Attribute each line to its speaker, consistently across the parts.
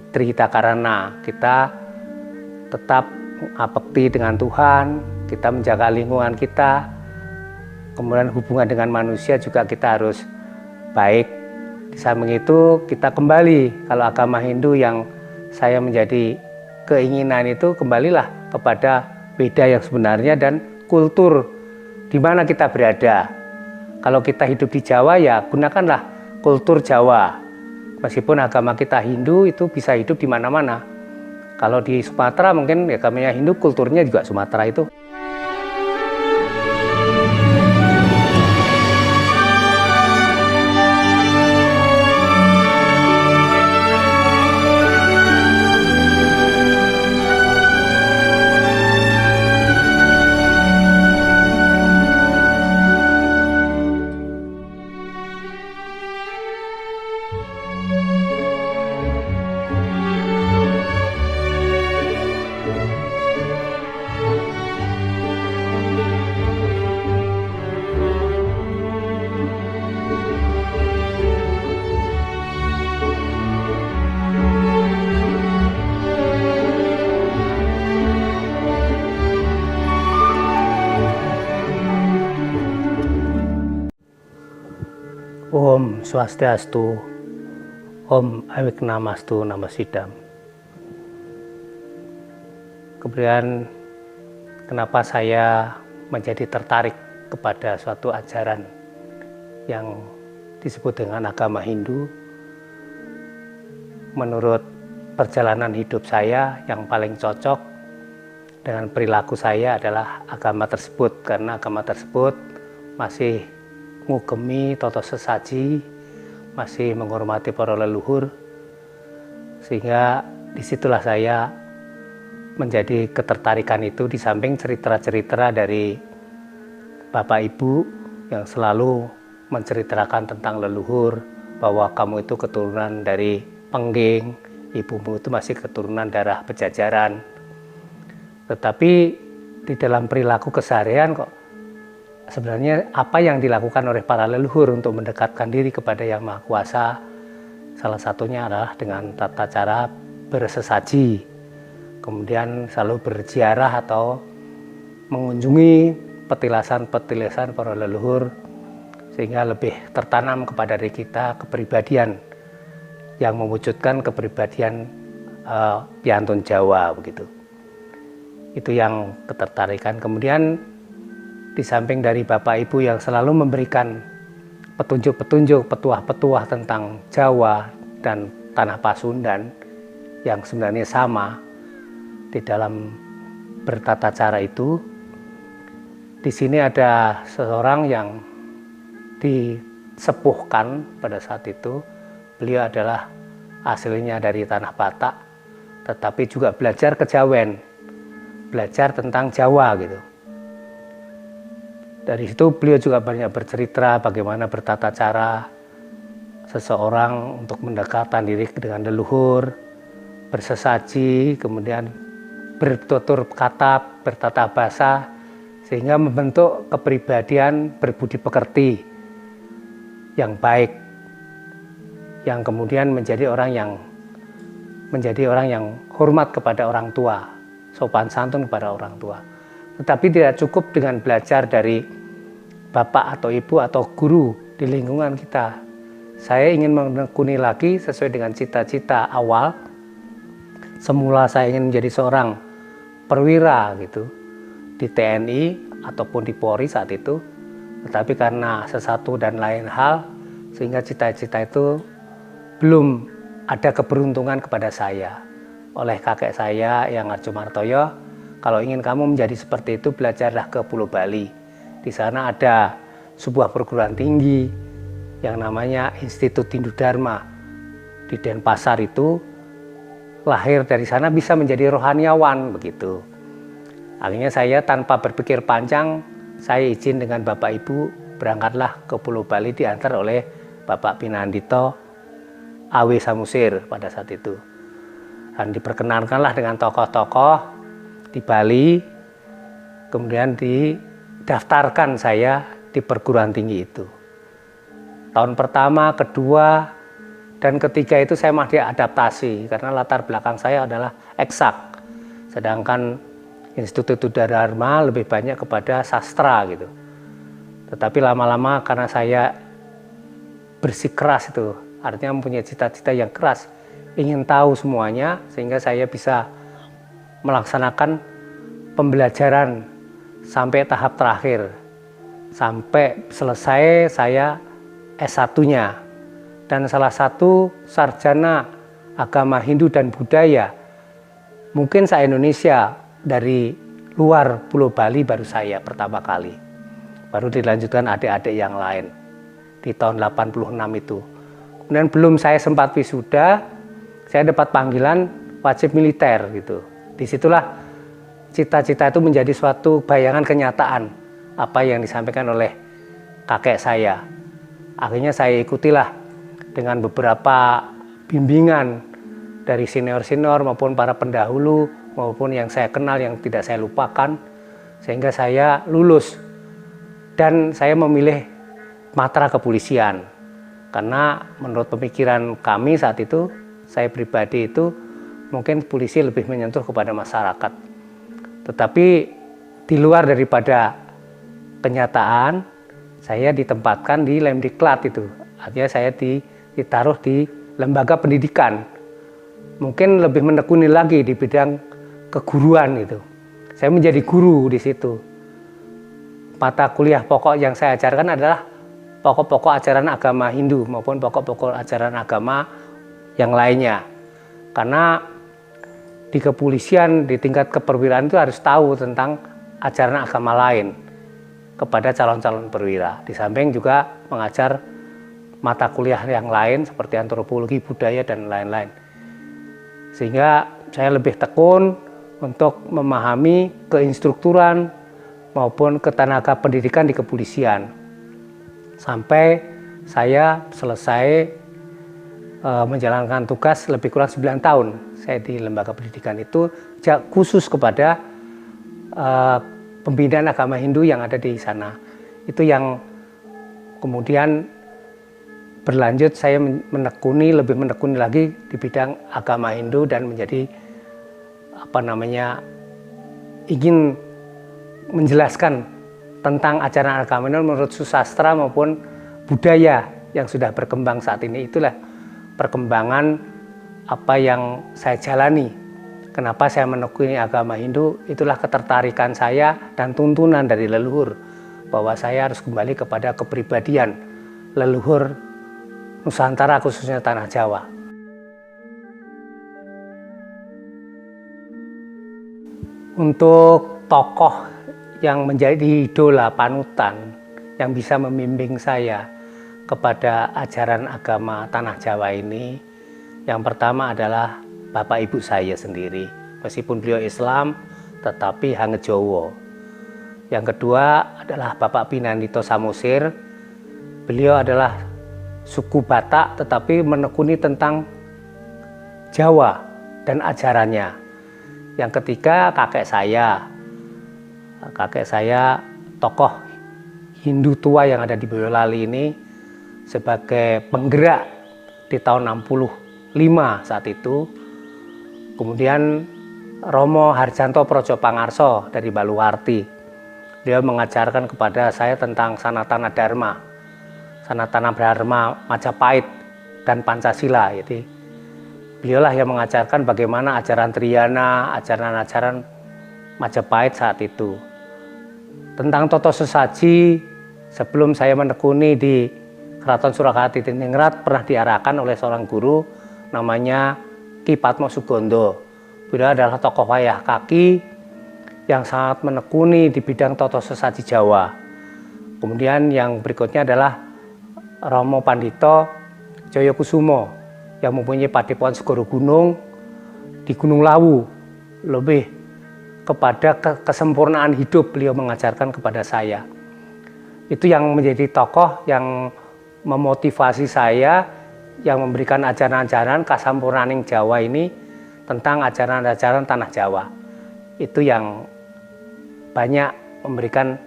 Speaker 1: kita karena kita tetap ngabekti dengan Tuhan, kita menjaga lingkungan kita, kemudian hubungan dengan manusia juga kita harus baik. Di samping itu kita kembali, kalau agama Hindu yang saya menjadi keinginan itu, kembalilah kepada beda yang sebenarnya dan kultur di mana kita berada. Kalau kita hidup di Jawa ya gunakanlah kultur Jawa. Meskipun agama kita Hindu itu bisa hidup di mana-mana. Kalau di Sumatera mungkin ya agamanya Hindu, kulturnya juga Sumatera itu. Om Swastiastu, Om Awiknamastu Namasidam. Kemudian kenapa saya menjadi tertarik kepada suatu ajaran yang disebut dengan agama Hindu? Menurut perjalanan hidup saya yang paling cocok dengan perilaku saya adalah agama tersebut, karena agama tersebut masih ngugemi toto sesaji, masih menghormati para leluhur, sehingga disitulah saya menjadi ketertarikan itu, di samping cerita-cerita dari Bapak Ibu yang selalu menceritakan tentang leluhur, bahwa kamu itu keturunan dari Pengging, ibumu itu masih keturunan darah Pejajaran. Tetapi di dalam perilaku keseharian kok sebenarnya apa yang dilakukan oleh para leluhur untuk mendekatkan diri kepada Yang Maha Kuasa, salah satunya adalah dengan tata cara bersesaji, kemudian selalu berziarah atau mengunjungi petilasan-petilasan para leluhur, sehingga lebih tertanam kepada diri kita kepribadian yang mewujudkan kepribadian piantun Jawa begitu. Itu yang ketertarikan. Kemudian di samping dari Bapak Ibu yang selalu memberikan petunjuk-petunjuk, petuah-petuah tentang Jawa dan tanah Pasundan yang sebenarnya sama di dalam bertata cara itu, di sini ada seseorang yang disepuhkan pada saat itu. Beliau adalah aslinya dari tanah Batak, tetapi juga belajar kejawen, belajar tentang Jawa gitu. Dari situ beliau juga banyak bercerita bagaimana bertata cara seseorang untuk mendekatkan diri dengan leluhur, bersesaji, kemudian bertutur kata, bertata bahasa, sehingga membentuk kepribadian berbudi pekerti yang baik, yang kemudian menjadi orang yang hormat kepada orang tua, sopan santun kepada orang tua. Tetapi tidak cukup dengan belajar dari bapak atau ibu atau guru di lingkungan kita. Saya ingin menekuni lagi sesuai dengan cita-cita awal. Semula saya ingin menjadi seorang perwira gitu di TNI ataupun di Polri saat itu. Tetapi karena sesuatu dan lain hal, sehingga cita-cita itu belum ada keberuntungan kepada saya. Oleh kakek saya yang Arjumartoyo, kalau ingin kamu menjadi seperti itu, belajarlah ke Pulau Bali. Di sana ada sebuah perguruan tinggi yang namanya Institut Hindu Dharma di Denpasar itu. Lahir dari sana bisa menjadi rohaniawan begitu. Akhirnya saya tanpa berpikir panjang, saya izin dengan Bapak Ibu, berangkatlah ke Pulau Bali, diantar oleh Bapak Pinandito AW Samusir pada saat itu. Dan diperkenankanlah dengan tokoh-tokoh di Bali, kemudian didaftarkan saya di perguruan tinggi itu. Tahun pertama, kedua, Dan ketiga itu saya masih adaptasi karena latar belakang saya adalah eksak. Sedangkan Institut Dharma lebih banyak kepada sastra gitu. Tetapi lama-lama karena saya bersikeras itu, artinya mempunyai cita-cita yang keras, ingin tahu semuanya, sehingga saya bisa melaksanakan pembelajaran sampai tahap terakhir. Sampai selesai saya S1-nya. Dan salah satu sarjana agama Hindu dan budaya, mungkin se-Indonesia, dari luar Pulau Bali baru saya pertama kali. Baru dilanjutkan adik-adik yang lain di tahun 86 itu. Kemudian belum saya sempat wisuda, saya dapat panggilan wajib militer gitu. Disitulah cita-cita itu menjadi suatu bayangan kenyataan apa yang disampaikan oleh kakek saya. Akhirnya saya ikutilah dengan beberapa bimbingan dari senior-senior maupun para pendahulu maupun yang saya kenal yang tidak saya lupakan, sehingga saya lulus dan saya memilih matra kepolisian karena menurut pemikiran kami saat itu, saya pribadi itu mungkin polisi lebih menyentuh kepada masyarakat. Tetapi di luar daripada kenyataan, saya ditempatkan di Lemdiklat itu, artinya saya ditaruh di lembaga pendidikan, mungkin lebih menekuni lagi di bidang keguruan itu. Saya menjadi guru di situ. Mata kuliah pokok yang saya ajarkan adalah pokok-pokok ajaran agama Hindu maupun pokok-pokok ajaran agama yang lainnya. Karena di kepolisian, di tingkat keperwiraan itu harus tahu tentang ajaran agama lain kepada calon-calon perwira. Di samping juga mengajar mata kuliah yang lain seperti antropologi, budaya, dan lain-lain. Sehingga saya lebih tekun untuk memahami keinstrukturan maupun ketenaga pendidikan di kepolisian. Sampai saya selesai menjalankan tugas lebih kurang 9 tahun. Saya di lembaga pendidikan itu khusus kepada pembinaan agama Hindu yang ada di sana. Itu yang kemudian berlanjut saya lebih menekuni lagi di bidang agama Hindu dan menjadi ingin menjelaskan tentang ajaran agama Hindu menurut susastra maupun budaya yang sudah berkembang saat ini. Itulah perkembangan apa yang saya jalani. Kenapa saya menekuni agama Hindu, itulah ketertarikan saya dan tuntunan dari leluhur bahwa saya harus kembali kepada kepribadian leluhur Nusantara, khususnya Tanah Jawa. Untuk tokoh yang menjadi idola panutan yang bisa membimbing saya kepada ajaran agama Tanah Jawa ini, yang pertama adalah bapak ibu saya sendiri. Meskipun beliau Islam, tetapi Hanget Jowo. Yang kedua adalah Bapak Pinanito Samosir. Beliau adalah suku Batak tetapi menekuni tentang Jawa dan ajarannya. Yang ketiga kakek saya tokoh Hindu tua yang ada di Boyolali ini sebagai penggerak di tahun 65 saat itu. Kemudian Romo Harjanto Projopangarso dari Baluwarti, dia mengajarkan kepada saya tentang Sanatana Dharma Majapahit dan Pancasila. Jadi beliaulah yang mengajarkan bagaimana ajaran Triyana, ajaran-ajaran Majapahit saat itu. Tentang Toto Sesaji, sebelum saya menekuni di Keraton Surakarta Tiningrat, pernah diarahkan oleh seorang guru namanya Ki Patmo Sugondo. Beliau adalah tokoh wayah kaki yang sangat menekuni di bidang Toto Sesaji Jawa. Kemudian yang berikutnya adalah Romo Pandito Joyokusumo yang mempunyai padepokan Segoro Gunung di Gunung Lawu. Lebih kepada kesempurnaan hidup beliau mengajarkan kepada saya. Itu yang menjadi tokoh yang memotivasi saya, yang memberikan ajaran-ajaran Kasampurnaning Jawa ini tentang ajaran-ajaran Tanah Jawa. Itu yang banyak memberikan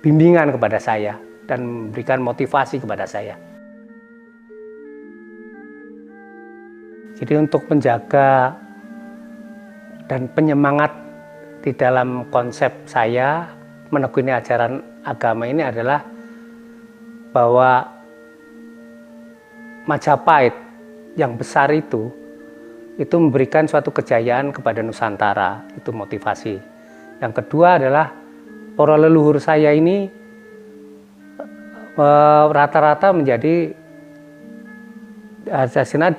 Speaker 1: bimbingan kepada saya dan memberikan motivasi kepada saya. Jadi untuk menjaga dan penyemangat di dalam konsep saya menekuni ajaran agama ini adalah bahwa Majapahit yang besar itu memberikan suatu kejayaan kepada Nusantara, itu motivasi. Yang kedua adalah para leluhur saya ini rata-rata menjadi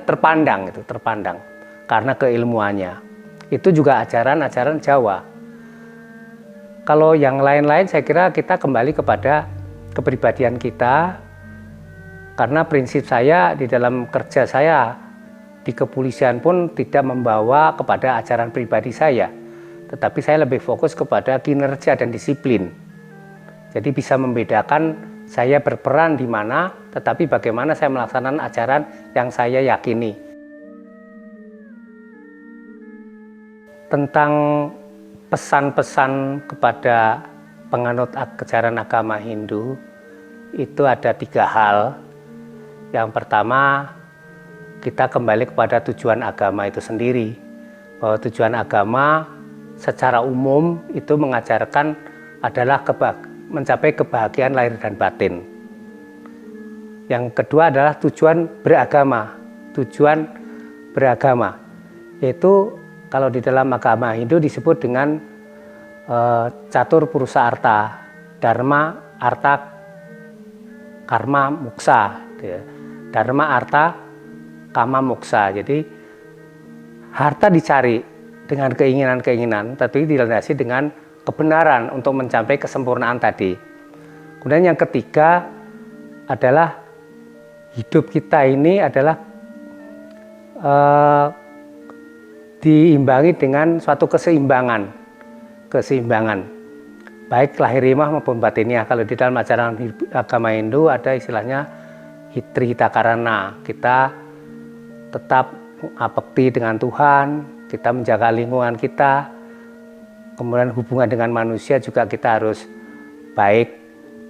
Speaker 1: terpandang karena keilmuannya. Itu juga ajaran-ajaran Jawa. Kalau yang lain-lain saya kira kita kembali kepada kepribadian kita, karena prinsip saya di dalam kerja saya di kepolisian pun tidak membawa kepada ajaran pribadi saya, tetapi saya lebih fokus kepada kinerja dan disiplin. Jadi bisa membedakan saya berperan di mana, tetapi bagaimana saya melaksanakan ajaran yang saya yakini. Tentang pesan-pesan kepada penganut ajaran agama Hindu, itu ada 3 hal. Yang pertama, kita kembali kepada tujuan agama itu sendiri. Bahwa tujuan agama secara umum itu mengajarkan adalah mencapai kebahagiaan lahir dan batin. Yang kedua adalah tujuan beragama. Tujuan beragama yaitu kalau di dalam agama Hindu disebut dengan catur purusa arta, dharma, arta, karma, moksa. Dharma, arta, kama, moksa. Jadi harta dicari dengan keinginan-keinginan, tapi dilandasi dengan kebenaran untuk mencapai kesempurnaan tadi. Kemudian yang ketiga adalah hidup kita ini adalah diimbangi dengan suatu keseimbangan, baik lahiriah maupun batiniah. Kalau di dalam ajaran agama Hindu ada istilahnya hitri hitakarana, kita tetap mengabekti dengan Tuhan, kita menjaga lingkungan kita, kemudian hubungan dengan manusia juga kita harus baik.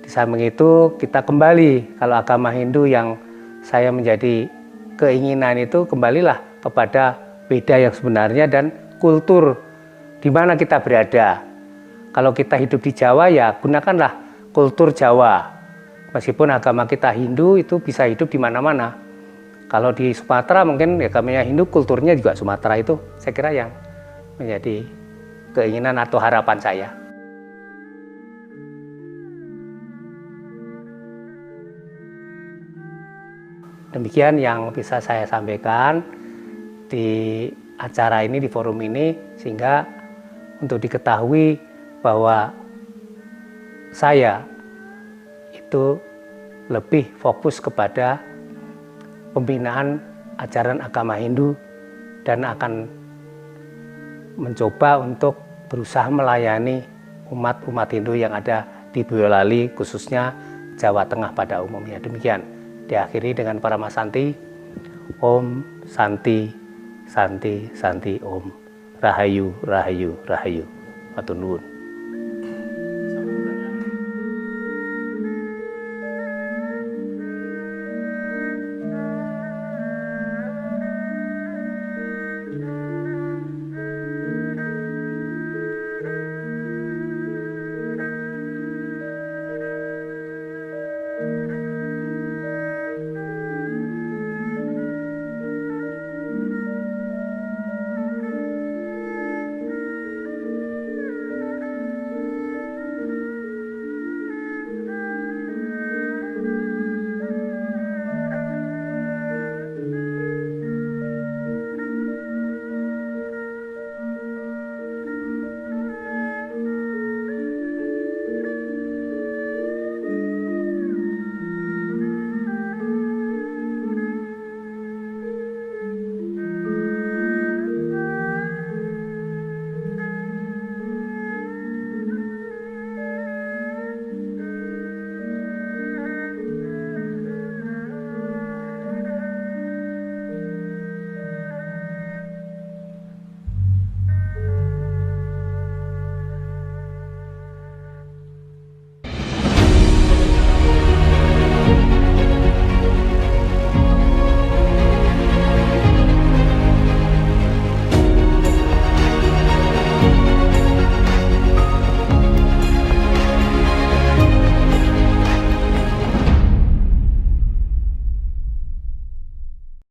Speaker 1: Di samping itu kita kembali, kalau agama Hindu yang saya menjadi keinginan itu, kembalilah kepada beda yang sebenarnya dan kultur di mana kita berada. Kalau kita hidup di Jawa, ya gunakanlah kultur Jawa. Meskipun agama kita Hindu, itu bisa hidup di mana-mana. Kalau di Sumatera mungkin agamanya Hindu, kulturnya juga Sumatera. Itu saya kira yang menjadi keinginan atau harapan saya. Demikian yang bisa saya sampaikan di acara ini, di forum ini, sehingga untuk diketahui bahwa saya itu lebih fokus kepada pembinaan ajaran agama Hindu dan akan mencoba untuk berusaha melayani umat-umat Hindu yang ada di Boyolali, khususnya Jawa Tengah pada umumnya. Demikian, diakhiri dengan Paramasanti. Om Santi Santi Santi Om. Rahayu Rahayu Rahayu. Matur nuwun.